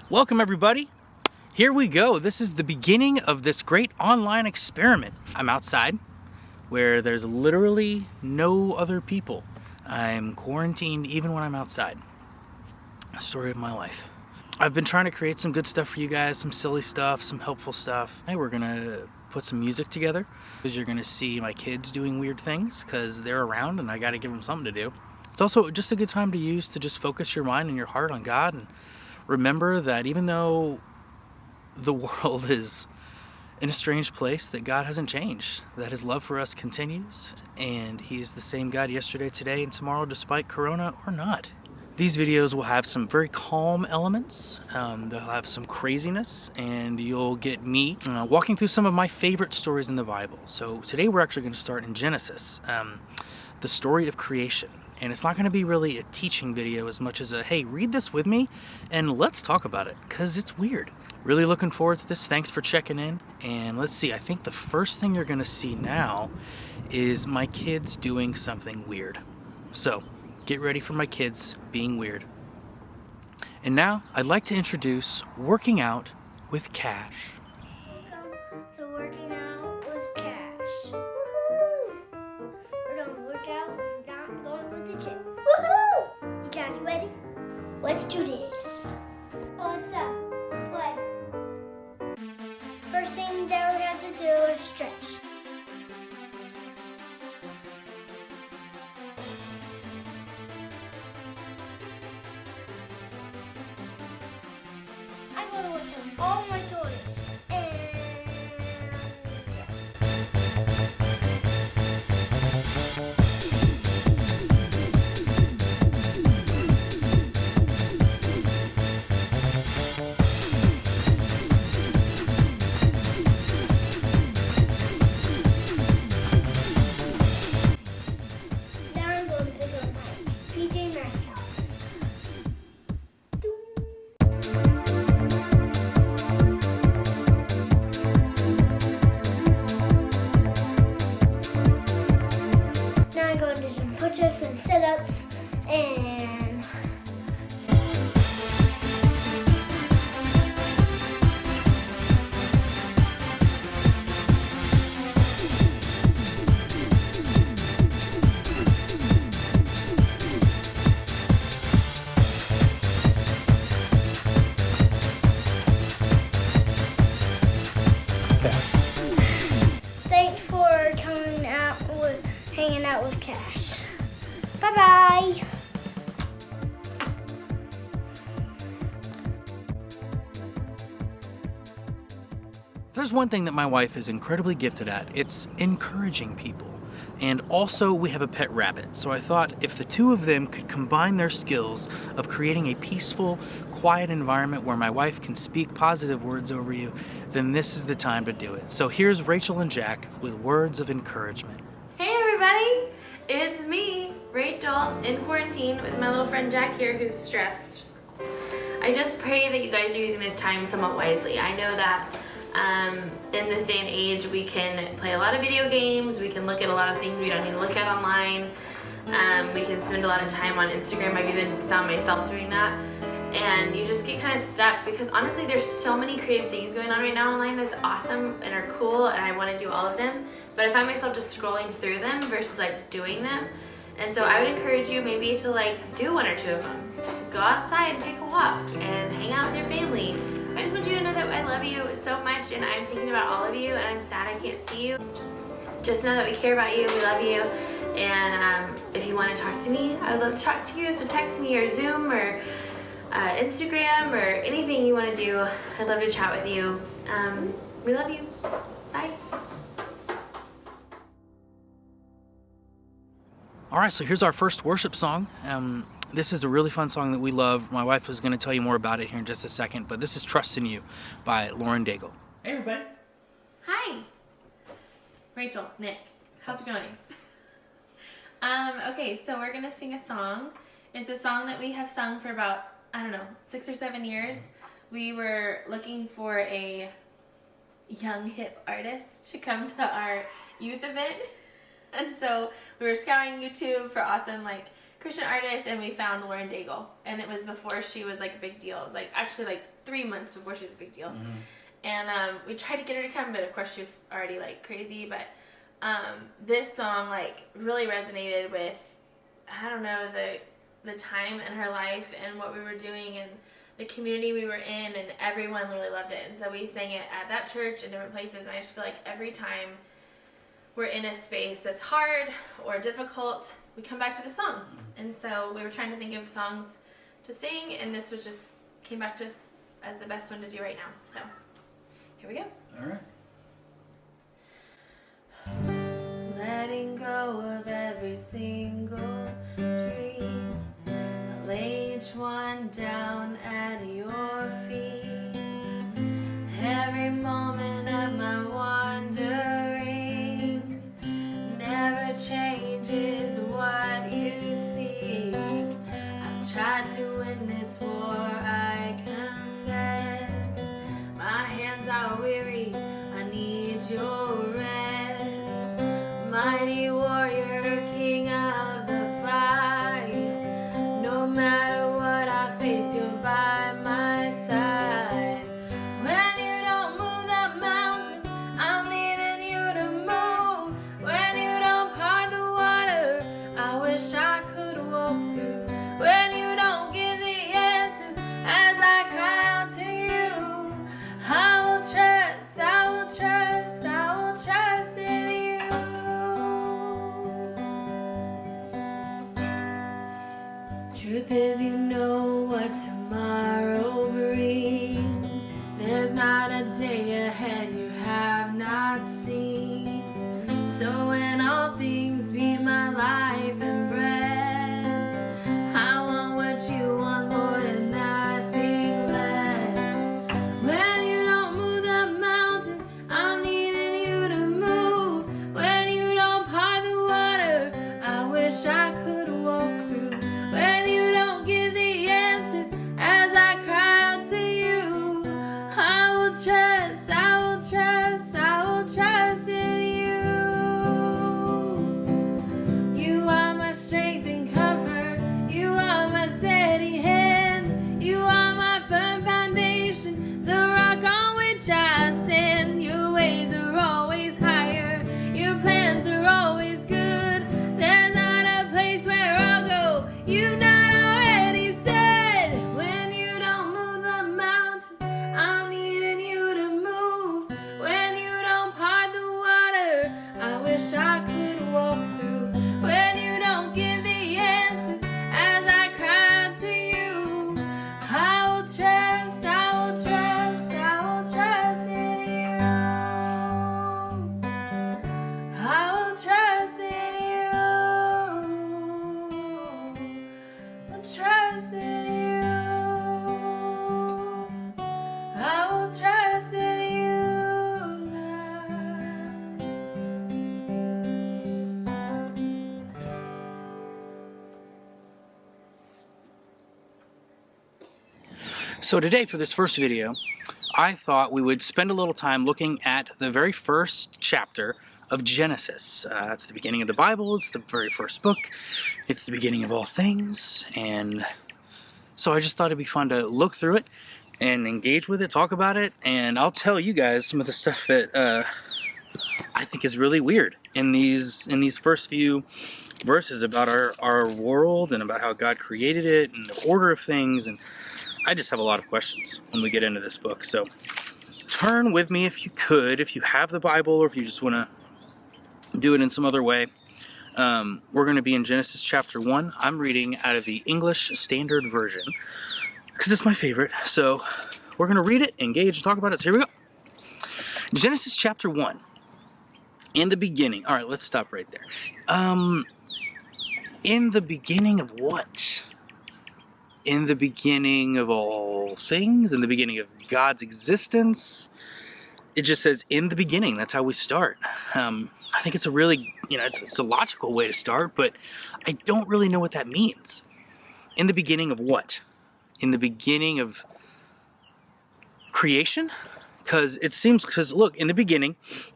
Welcome everybody. Here we go. This is the beginning of this great online experiment. I'm outside where there's literally no other people. I'm quarantined even when I'm outside. Story of my life. I've been trying to create some good stuff for you guys, some silly stuff, some helpful stuff. Hey, we're gonna put some music together because you're gonna see my kids doing weird things because they're around and I gotta give them something to do. It's also just a good time to use to just focus your mind and your heart on God and remember that even though the world is in a strange place, that God hasn't changed, that his love for us continues, and he is the same God yesterday, today, and tomorrow, despite Corona or not. These videos will have some very calm elements, they'll have some craziness, and you'll get me walking through some of my favorite stories in the Bible. So today we're actually going to start in Genesis, the story of creation. And it's not going to be really a teaching video as much as a, hey, read this with me and let's talk about it, because it's weird. Really looking forward to this. Thanks for checking in. And let's see, I think the first thing you're going to see now is my kids doing something weird. So get ready for my kids being weird. And now I'd like to introduce Working Out with Cash. Welcome to Working Out with Cash. Woohoo! We're gonna work out and not going with the gym. Woohoo! You guys ready? Let's do this. What's up? Play. First thing that we have to do is stretch. I'm gonna work on all my toys. Now I'm going to pick up my PJ Masks house. Now I'm going to do some push-ups and sit-ups and thanks for hanging out with Cash. Bye-bye. There's one thing that my wife is incredibly gifted at. It's encouraging people. And also we have a pet rabbit. So I thought if the two of them could combine their skills of creating a peaceful, quiet environment where my wife can speak positive words over you, then this is the time to do it. So here's Rachel and Jack with words of encouragement. Hey everybody, it's me, Rachel, in quarantine with my little friend Jack here who's stressed. I just pray that you guys are using this time somewhat wisely. I know that in this day and age we can play a lot of video games, we can look at a lot of things we don't need to look at online, we can spend a lot of time on Instagram. I've even found myself doing that, and you just get kind of stuck because honestly there's so many creative things going on right now online that's awesome and are cool, and I want to do all of them, but I find myself just scrolling through them versus like doing them. And so I would encourage you maybe to like do one or two of them. Go outside and take a walk and hang out with your family. I just want you to know that I love you so much, and I'm thinking about all of you, and I'm sad I can't see you. Just know that we care about you, we love you, and if you want to talk to me, I would love to talk to you, so text me or Zoom or Instagram or anything you want to do. I'd love to chat with you. We love you. Bye. All right, so here's our first worship song. This is a really fun song that we love. My wife is going to tell you more about it here in just a second, but this is Trust in You by Lauren Daigle. Hey, everybody. Hi. Rachel, Nick, how's it going? Okay, so we're going to sing a song. It's a song that we have sung for about, 6 or 7 years. We were looking for a young hip artist to come to our youth event. And so we were scouring YouTube for awesome Christian artist, and we found Lauren Daigle. And it was before she was like a big deal. It was like actually like 3 months before she was a big deal. Mm-hmm. And we tried to get her to come, but of course she was already like crazy. But this song like really resonated with, I don't know, the time in her life and what we were doing and the community we were in, and everyone really loved it. And so we sang it at that church and different places. And I just feel like every time we're in a space that's hard or difficult, we come back to the song. And so we were trying to think of songs to sing, and this was just came back to us as the best one to do right now. So here we go. All right. Letting go of every single dream, I lay each one down at your feet. Every moment of my wandering never changes what you seek. I've tried to win this war, I confess. My hands are weary, I need your rest. Mighty warrior, king of the fight. No matter what I face, you're by my side. When you don't move the mountains, I'm needing you to move. When you don't part the water, I wish I could walk through. When you don't give the answers as I cry out to you, I will trust, I will trust, I will trust in you. Truth is, you know what tomorrow brings. There's not a day ahead you have not seen. So when all things be my life and breath, I want what you want, Lord, and nothing less. When you don't move the mountain, I'm needing you to move. When you don't part the water, I wish I could walk through. When you don't give the answers as I cry out to you, I will trust, I will trust, I will trust in you. You are my strength and comfort, you are my steady hand, you are my firm foundation, the rock on which I stand. Your ways are always higher, your plans are always good. There's not a place where I'll go you've not already said. When you don't move the mountain, I'm needing you to move. When you don't part the water, I wish I could walk through. When you don't give the answers as I cry out to you, I will trust, I will trust, I will trust in you. I will trust in you. I'll trust in you. I will trust in you, So today, for this first video, I thought we would spend a little time looking at the very first chapter of Genesis. It's the beginning of the Bible, it's the very first book, it's the beginning of all things, and so I just thought it'd be fun to look through it and engage with it, talk about it, and I'll tell you guys some of the stuff that I think is really weird in these first few verses about our world and about how God created it and the order of things, and I just have a lot of questions when we get into this book. So turn with me if you could, if you have the Bible or if you just want to do it in some other way. We're going to be in Genesis chapter 1. I'm reading out of the English Standard Version because it's my favorite. So we're going to read it, engage, and talk about it. So here we go. Genesis chapter 1. In the beginning. All right, let's stop right there. In the beginning of what? In the beginning of all things? In the beginning of God's existence? It just says in the beginning. That's how we start. I think it's a really, it's a logical way to start, but I don't really know what that means. In the beginning of what? In the beginning of creation? Because look, in the beginning,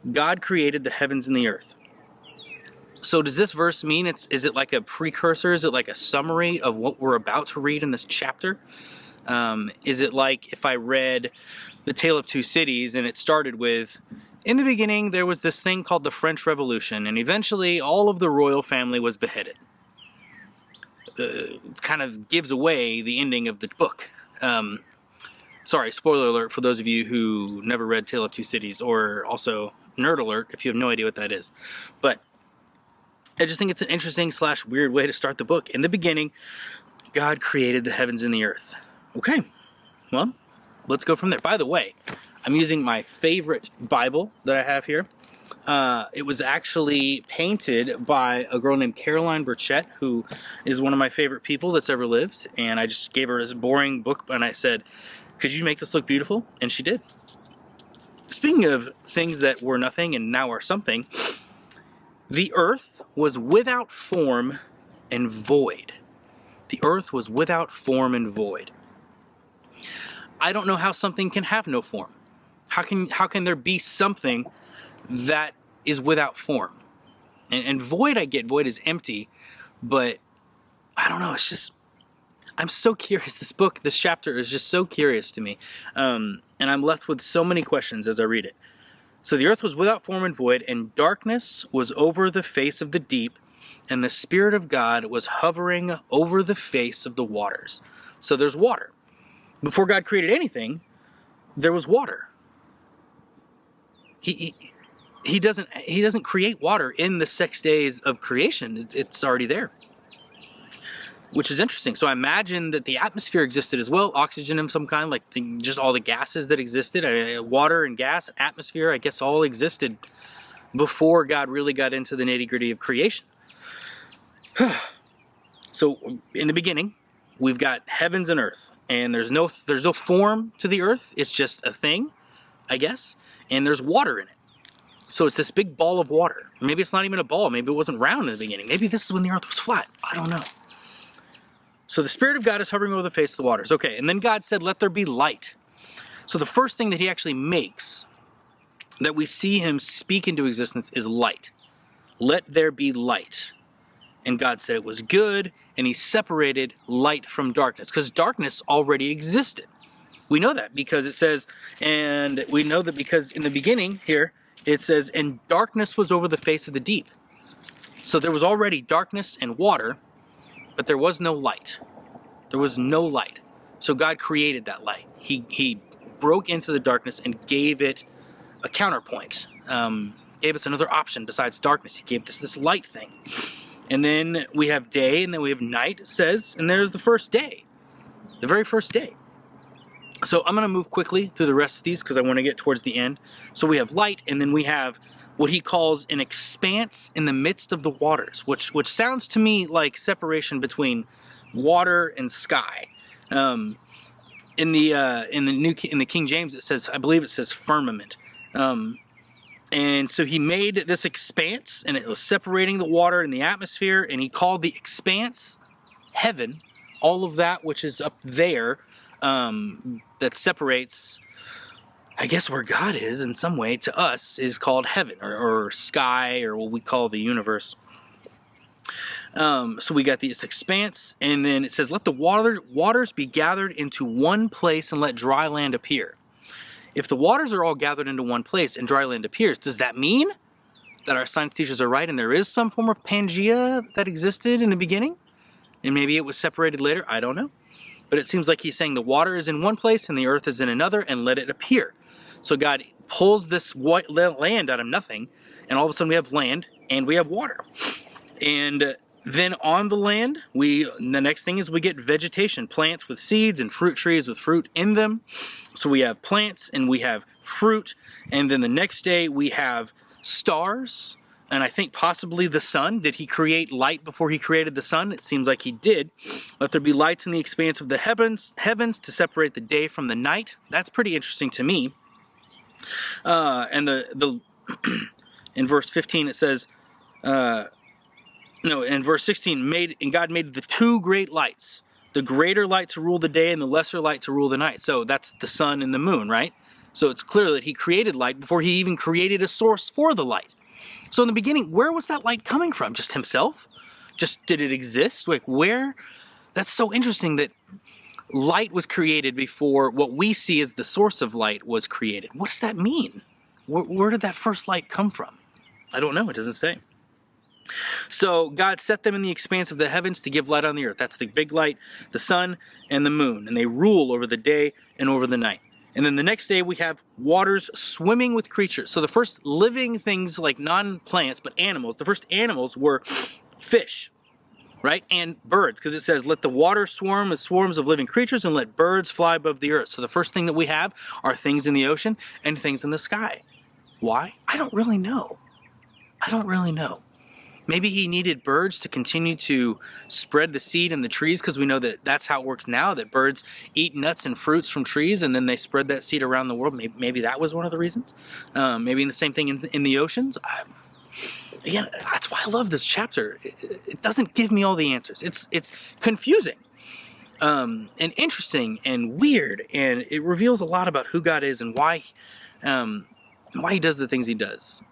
God created the heavens and the earth. So does this verse mean is it like a precursor? Is it like a summary of what we're about to read in this chapter? Is it like if I read The Tale of Two Cities and it started with, in the beginning there was this thing called the French Revolution, and eventually all of the royal family was beheaded? Kind of gives away the ending of the book. Sorry, spoiler alert for those of you who never read Tale of Two Cities, or also nerd alert if you have no idea what that is. But I just think it's an interesting / weird way to start the book. In the beginning, God created the heavens and the earth. Okay, well, let's go from there. By the way, I'm using my favorite Bible that I have here. It was actually painted by a girl named Caroline Burchett, who is one of my favorite people that's ever lived. And I just gave her this boring book, and I said, could you make this look beautiful? And she did. Speaking of things that were nothing and now are something, the earth was without form and void. The earth was without form and void. I don't know how something can have no form. How can there be something that is without form? And void, I get, void is empty, but I don't know, it's just, I'm so curious. This chapter is just so curious to me. And I'm left with so many questions as I read it. So the earth was without form and void, and darkness was over the face of the deep, and the Spirit of God was hovering over the face of the waters. So there's water. Before God created anything, there was water. He doesn't create water in the 6 days of creation. It's already there, which is interesting. So I imagine that the atmosphere existed as well, oxygen of some kind, like just all the gases that existed. Water and gas, atmosphere, I guess all existed before God really got into the nitty-gritty of creation. So in the beginning, we've got heavens and earth, and there's no form to the earth. It's just a thing, I guess, and there's water in it. So it's this big ball of water. Maybe it's not even a ball. Maybe it wasn't round in the beginning. Maybe this is when the earth was flat. I don't know. So the Spirit of God is hovering over the face of the waters. Okay, and then God said, let there be light. So the first thing that he actually makes, that we see him speak into existence, is light. Let there be light. And God said it was good, and he separated light from darkness, because darkness already existed. We know that because it says, and we know that because in the beginning here, it says, and darkness was over the face of the deep. So there was already darkness and water, but there was no light. There was no light. So God created that light. He broke into the darkness and gave it a counterpoint. Gave us another option besides darkness. He gave us this light thing. And then we have day, and then we have night, it says, and there's the first day. The very first day. So I'm going to move quickly through the rest of these because I want to get towards the end. So we have light, and then we have what he calls an expanse in the midst of the waters, which sounds to me like separation between water and sky. In the King James, it says, I believe it says firmament. And so he made this expanse, and it was separating the water and the atmosphere, and he called the expanse heaven. All of that which is up there, that separates, I guess, where God is in some way to us, is called heaven, or sky, or what we call the universe. So we got this expanse, and then it says, let the waters be gathered into one place and let dry land appear. If the waters are all gathered into one place and dry land appears, does that mean that our science teachers are right and there is some form of Pangea that existed in the beginning? And maybe it was separated later? I don't know. But it seems like he's saying the water is in one place and the earth is in another, and let it appear. So God pulls this white land out of nothing, and all of a sudden we have land and we have water. And then on the land, the next thing is we get vegetation, plants with seeds and fruit trees with fruit in them. So we have plants and we have fruit. And then the next day we have stars, and I think possibly the sun. Did he create light before he created the sun? It seems like he did. Let there be lights in the expanse of the heavens to separate the day from the night. That's pretty interesting to me. And in verse 15 it says, in verse 16, God made the two great lights, the greater light to rule the day and the lesser light to rule the night. So that's the sun and the moon, right? So it's clear that he created light before he even created a source for the light. So in the beginning, where was that light coming from? Just himself? Just did it exist? Like where? That's so interesting that light was created before what we see as the source of light was created. What does that mean? Where did that first light come from? I don't know. It doesn't say. So God set them in the expanse of the heavens to give light on the earth. That's the big light, the sun and the moon. And they rule over the day and over the night. And then the next day we have waters swimming with creatures. So the first living things, like non-plants, but animals, the first animals were fish, right? And birds, because it says, let the water swarm with swarms of living creatures and let birds fly above the earth. So the first thing that we have are things in the ocean and things in the sky. Why? I don't really know. Maybe he needed birds to continue to spread the seed in the trees, because we know that that's how it works now, that birds eat nuts and fruits from trees and then they spread that seed around the world. Maybe that was one of the reasons. Maybe the same thing in the oceans. Again, that's why I love this chapter. It doesn't give me all the answers. It's confusing and interesting and weird, and it reveals a lot about who God is and why he does the things he does.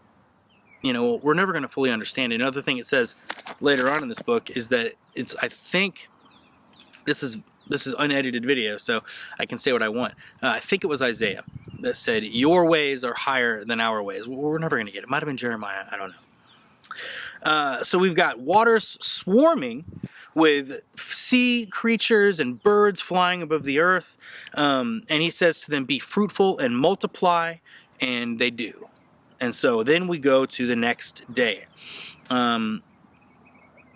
You know, we're never going to fully understand it. Another thing it says later on in this book is that I think this is unedited video, so I can say what I want. I think it was Isaiah that said, your ways are higher than our ways. We're never going to get it. It might have been Jeremiah. I don't know. So we've got waters swarming with sea creatures and birds flying above the earth. And he says to them, be fruitful and multiply, and they do. And so then we go to the next day.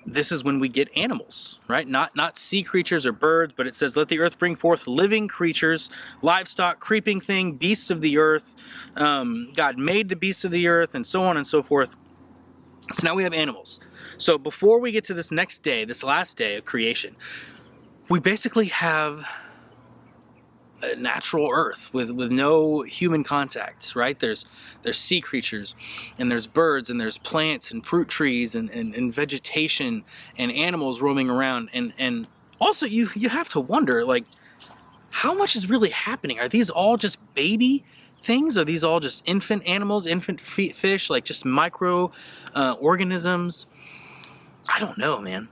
This is when we get animals, right? Not sea creatures or birds, but it says, let the earth bring forth living creatures, livestock, creeping thing, beasts of the earth. God made the beasts of the earth, and so on and so forth. So now we have animals. So before we get to this next day, this last day of creation, we basically have a natural earth with no human contact, right? There's sea creatures, and there's birds, and there's plants and fruit trees and vegetation and animals roaming around. And also you have to wonder, like, how much is really happening? Are these all just baby things? Are these all just infant animals, infant fish, like just micro organisms? I don't know, man.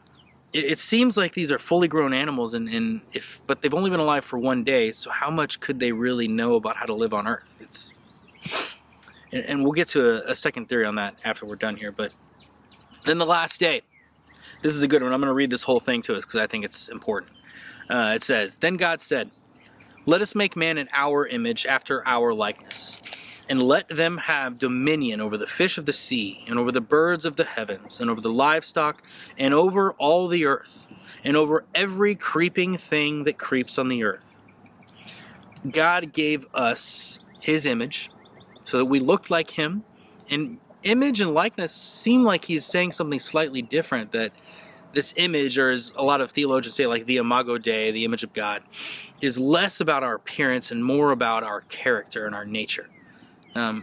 It seems like these are fully grown animals, but they've only been alive for one day, so how much could they really know about how to live on Earth? And we'll get to a second theory on that after we're done here. But then the last day, this is a good one. I'm going to read this whole thing to us because I think it's important. It says, then God said, let us make man in our image, after our likeness, and let them have dominion over the fish of the sea, and over the birds of the heavens, and over the livestock, and over all the earth, and over every creeping thing that creeps on the earth. God gave us his image so that we looked like him, and image and likeness seem like he's saying something slightly different, that this image, or as a lot of theologians say, like the imago Dei, the image of God, is less about our appearance and more about our character and our nature.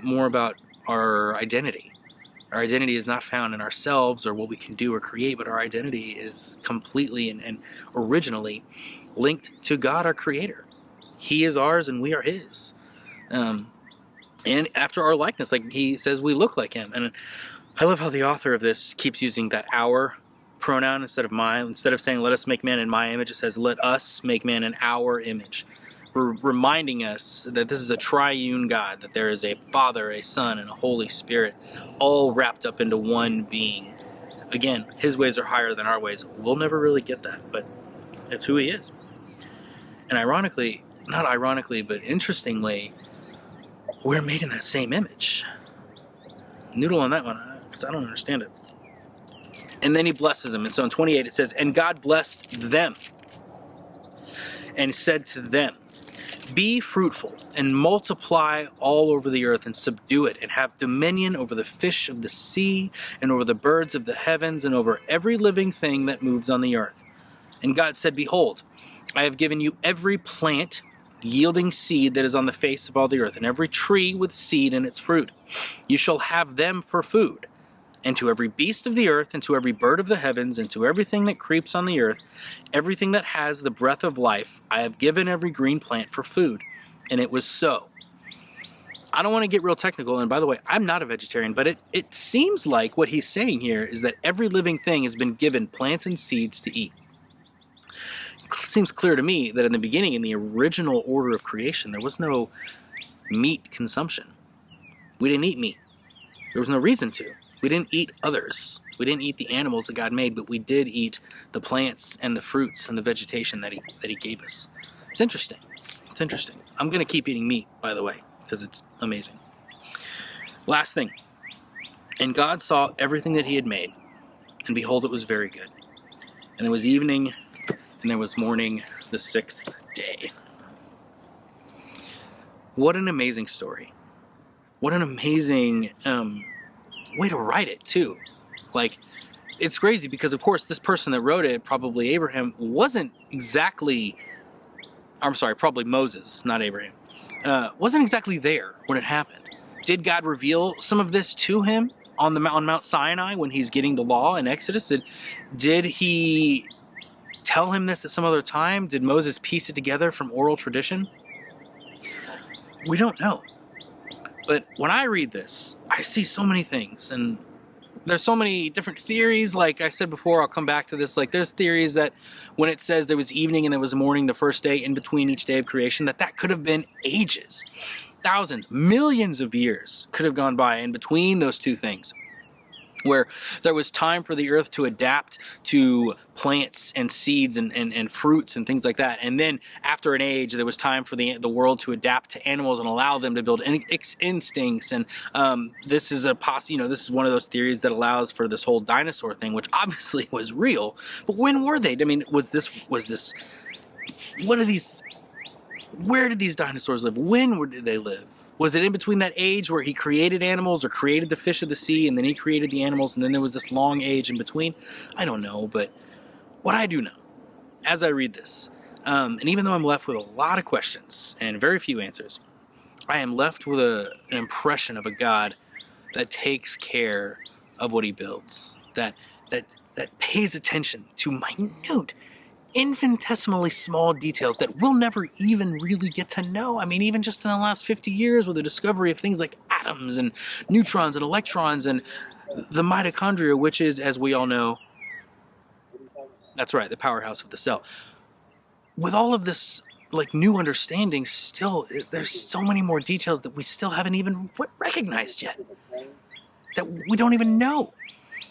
More about our identity. Our identity is not found in ourselves or what we can do or create, but our identity is completely and originally linked to God, our Creator. He is ours and we are his. And after our likeness, like he says, we look like him. And I love how the author of this keeps using that our pronoun instead of my. Instead of saying, let us make man in my image, it says, let us make man in our image. Reminding us that this is a triune God, that there is a Father, a Son, and a Holy Spirit, all wrapped up into one being. Again, his ways are higher than our ways. We'll never really get that, but it's who he is. And ironically, not ironically, but interestingly, we're made in that same image. Noodle on that one, because I don't understand it. And then he blesses them. And so in 28 it says, and God blessed them and said to them, be fruitful and multiply all over the earth and subdue it and have dominion over the fish of the sea and over the birds of the heavens and over every living thing that moves on the earth. And God said, behold, I have given you every plant yielding seed that is on the face of all the earth, and every tree with seed in its fruit. You shall have them for food. And to every beast of the earth, and to every bird of the heavens, and to everything that creeps on the earth, everything that has the breath of life, I have given every green plant for food. And it was so. I don't want to get real technical, and by the way, I'm not a vegetarian, but it seems like what he's saying here is that every living thing has been given plants and seeds to eat. It seems clear to me that in the beginning, in the original order of creation, there was no meat consumption. We didn't eat meat. There was no reason to. We didn't eat others. We didn't eat the animals that God made, but we did eat the plants and the fruits and the vegetation that he gave us. It's interesting. It's interesting. I'm going to keep eating meat, by the way, because it's amazing. Last thing. And God saw everything that he had made, and behold, it was very good. And there was evening, and there was morning, the sixth day. What an amazing story. What an amazing way to write it, too. Like, it's crazy because, of course, this person that wrote it, probably Abraham, wasn't exactly... I'm sorry, probably Moses, not Abraham. Wasn't exactly there when it happened. Did God reveal some of this to him on Mount Sinai when he's getting the law in Exodus? Did he tell him this at some other time? Did Moses piece it together from oral tradition? We don't know. But when I read this, I see so many things, and there's so many different theories. Like I said before, I'll come back to this. Like, there's theories that when it says there was evening and there was morning the first day in between each day of creation, that could have been ages, thousands, millions of years could have gone by in between those two things, where there was time for the earth to adapt to plants and seeds and fruits and things like that. And then after an age, there was time for the world to adapt to animals and allow them to build instincts. And this is this is one of those theories that allows for this whole dinosaur thing, which obviously was real. But when were they? I mean, was this, what are these, where did these dinosaurs live? When did they live? Was it in between that age where he created animals or created the fish of the sea and then he created the animals and then there was this long age in between? I don't know, but what I do know as I read this, and even though I'm left with a lot of questions and very few answers, I am left with an impression of a God that takes care of what he builds, that pays attention to minute, infinitesimally small details that we'll never even really get to know. I mean, even just in the last 50 years with the discovery of things like atoms and neutrons and electrons and the mitochondria, which is, as we all know, that's right, the powerhouse of the cell. With all of this like new understanding, still, there's so many more details that we still haven't even recognized yet, that we don't even know,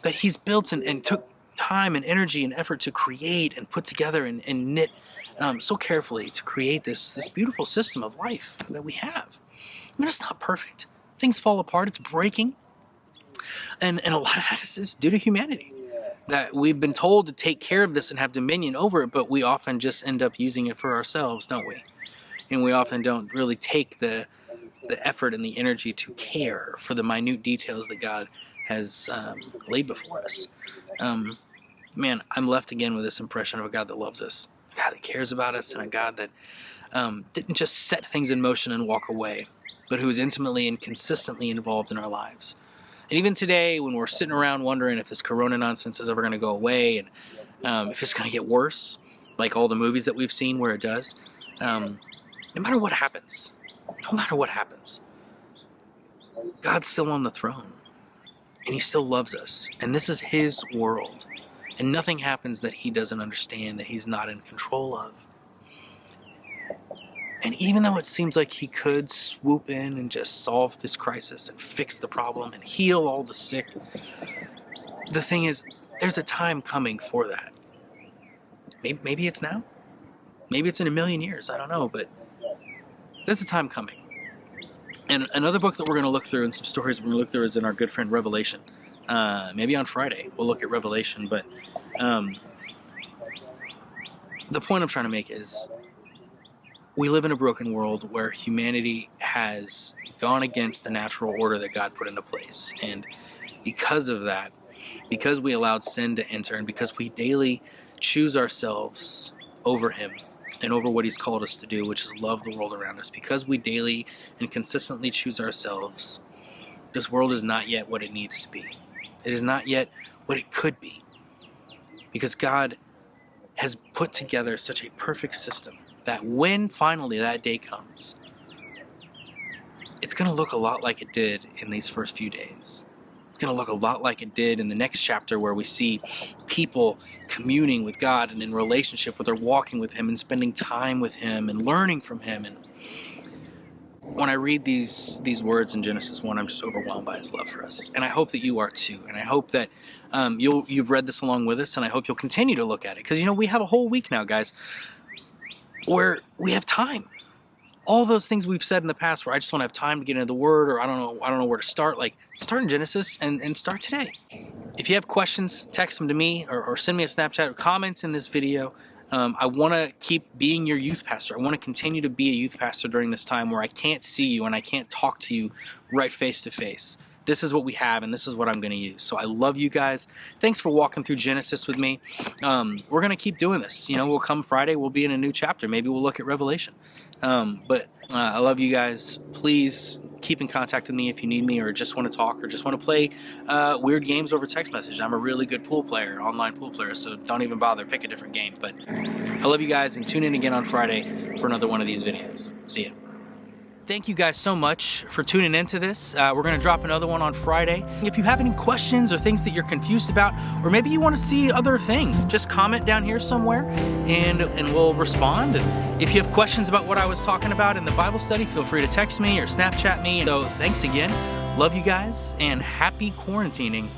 that he's built and took time and energy and effort to create and put together and knit so carefully to create this beautiful system of life that we have. I mean, it's not perfect. Things fall apart. It's breaking. And a lot of that is due to humanity. That we've been told to take care of this and have dominion over it, but we often just end up using it for ourselves, don't we? And we often don't really take the effort and the energy to care for the minute details that God has laid before us. Man, I'm left again with this impression of a God that loves us, a God that cares about us, and a God that didn't just set things in motion and walk away, but who is intimately and consistently involved in our lives. And even today, when we're sitting around wondering if this corona nonsense is ever going to go away and if it's going to get worse, like all the movies that we've seen where it does, no matter what happens, God's still on the throne. And he still loves us. And this is his world. And nothing happens that he doesn't understand, that he's not in control of. And even though it seems like he could swoop in and just solve this crisis and fix the problem and heal all the sick, the thing is, there's a time coming for that. Maybe it's now. Maybe it's in a million years. I don't know. But there's a time coming. And another book that we're going to look through and some stories we're going to look through is in our good friend Revelation. Maybe on Friday we'll look at Revelation. But the point I'm trying to make is we live in a broken world where humanity has gone against the natural order that God put into place. And because of that, because we allowed sin to enter and because we daily choose ourselves over him and over what he's called us to do, which is love the world around us, because we daily and consistently choose ourselves, this world is not yet what it needs to be. It is not yet what it could be. Because God has put together such a perfect system that when finally that day comes, it's going to look a lot like it did in these first few days. It's going to look a lot like it did in the next chapter, where we see people communing with God and in relationship with, or walking with Him and spending time with Him and learning from Him. And when I read these words in Genesis 1, I'm just overwhelmed by His love for us. And I hope that you are too. And I hope that you've read this along with us, and I hope you'll continue to look at it. Because, you know, we have a whole week now, guys, where we have time. All those things we've said in the past where I just want to have time to get into the Word, or I don't know where to start. Like, start in Genesis and start today. If you have questions, text them to me or send me a Snapchat or comments in this video. I want to keep being your youth pastor. I want to continue to be a youth pastor during this time where I can't see you and I can't talk to you right face to face. This is what we have, and this is what I'm going to use. So I love you guys. Thanks for walking through Genesis with me. We're going to keep doing this. You know, we'll come Friday, we'll be in a new chapter. Maybe we'll look at Revelation. But I love you guys. Please keep in contact with me if you need me, or just want to talk, or just want to play weird games over text message. I'm a really good pool player, online pool player, so don't even bother. Pick a different game. But I love you guys, and tune in again on Friday for another one of these videos. See ya. Thank you guys so much for tuning into this. We're going to drop another one on Friday. If you have any questions or things that you're confused about, or maybe you want to see other things, just comment down here somewhere and we'll respond. And if you have questions about what I was talking about in the Bible study, feel free to text me or Snapchat me. So thanks again. Love you guys, and happy quarantining.